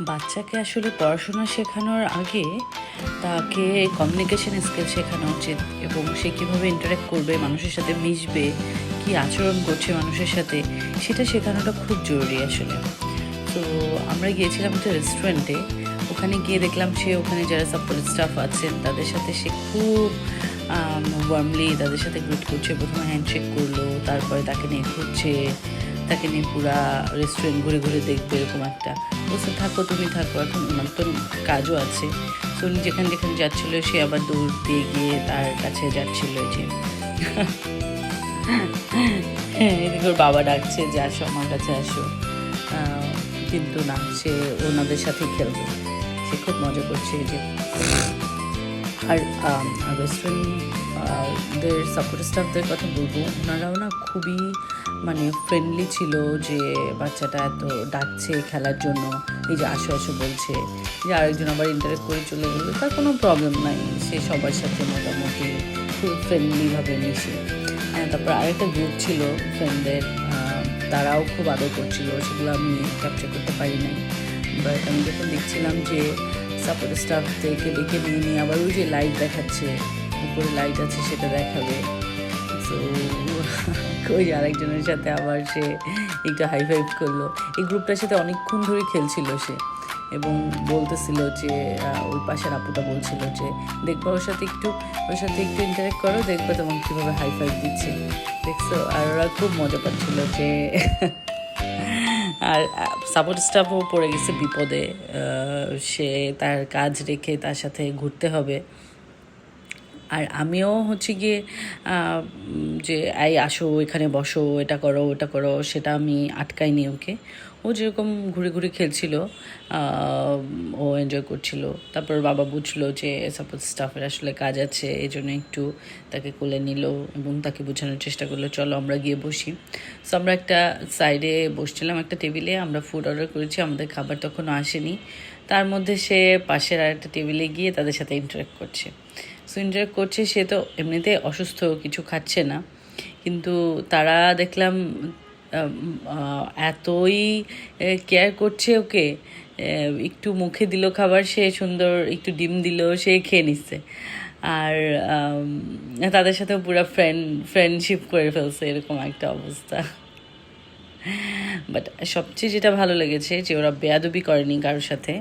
বাচ্চাকে আসলে পড়াশোনা শেখানোর আগে তাকে কমিউনিকেশন স্কিল শেখানো উচিত এবং সে কীভাবে ইন্টারেক্ট করবে, মানুষের সাথে মিশবে, কি আচরণ করছে মানুষের সাথে, সেটা শেখানোটা খুব জরুরি আসলে। তো আমরা গিয়েছিলাম একটা রেস্টুরেন্টে। ওখানে গিয়ে দেখলাম ওখানে যারা সাপোর্ট স্টাফ আছেন তাদের সাথে সে খুব ওয়ার্মলি তাদের সাথে গ্রুট করছে। প্রথমে হ্যান্ডশেক করলো, তারপরে তাকে নিয়ে ঘুরছে, তাকে নিয়ে পুরা রেস্টুরেন্ট ঘুরে ঘুরে দেখবে, এরকম একটা বলছে থাকো তুমি থাকো, এখন ওনার তো কাজও আছে। তো উনি যেখানে যেখানে যাচ্ছিলো সে আবার দৌড় দিয়ে গিয়ে তার কাছে যাচ্ছিলো যে এদিকে ওর বাবা ডাকছে যে আসো আমার কাছে আসো, কিন্তু না, সে ওনাদের সাথেই খেলবে। সে খুব মজা করছে যে। আর রেস্টুরেন্টদের সাপোর্ট স্টাফদের কথা বলবো, ওনারাও না খুবই ফ্রেন্ডলি ছিল, যে বাচ্চাটা এত ডাকছে খেলার জন্য, এই যে আসো আসো বলছে, যে আরেকজন আবার ইন্টারেক্ট করে চলে গেলো, তার কোনো প্রবলেম নাই, সে সবার সাথে মোটামুটি খুব ফ্রেন্ডলিভাবে মিশে। তারপর আরেকটা গ্রুপ ছিল ফ্রেন্ডদের, তারাও খুব আদর করছিল, সেগুলো আমি ক্যাপচার করতে পারি নাই। বাট আমি যখন দেখছিলাম যে সাপোর্ট স্টাফদেরকে ডেকে নিয়ে আবার ওই যে লাইট দেখাচ্ছে, উপরে লাইট আছে সেটা দেখাবে, সো ওই আরেকজনের সাথে আবার সে একটু হাই ফাইভ করলো। এই গ্রুপটার সাথে অনেকক্ষণ ধরে খেলছিল সে, এবং বলতেছিল যে ওই পাশের আপুটা বলছিল যে দেখবো ওর সাথে একটু ইন্টারেক্ট করো, দেখবে তোমাকে কীভাবে হাই ফাইভ দিচ্ছে, দেখছো। আর ওরা খুব মজা পাচ্ছিল যে আর সাপোর্ট স্টাফও পড়ে গেছে বিপদে, সে তার কাজ রেখে তার সাথে ঘুরতে হবে। আর আমিও গিয়ে যে এই আসো এখানে বসো, এটা করো ওটা করো, সেটা আমি আটকাইনি ওকে। ও যেরকম ঘুরে ঘুরে খেলছিল, ও এনজয় করছিল। তারপর বাবা বুঝলো যে সাপোর্ট স্টাফের আসলে কাজ আছে, এই জন্য একটু তাকে কোলে নিল এবং তাকে বোঝানোর চেষ্টা করলো চলো আমরা গিয়ে বসি। সো আমরা একটা সাইডে বসছিলাম, একটা টেবিলে, আমরা ফুড অর্ডার করেছি, আমাদের খাবার তখনও আসেনি। তার মধ্যে সে পাশের আরেকটা টেবিলে গিয়ে তাদের সাথে ইন্টারেক্ট করছে। সো ইন্টারেক্ট করছে, সে তো এমনিতে অসুস্থ, কিছু খাচ্ছে না, কিন্তু তারা দেখলাম এতই কেয়ার করছে ওকে। একটু মুখে দিল খাবার, সে সুন্দর একটু ডিম দিল, সে খেয়ে নিচ্ছে। আর তাদের সাথেও পুরো ফ্রেন্ডশিপ করে ফেলছে, এরকম একটা অবস্থা। বাট সবচেয়ে যেটা ভালো লেগেছে যে ওরা বেয়াদবি করেনি কারোর সাথে।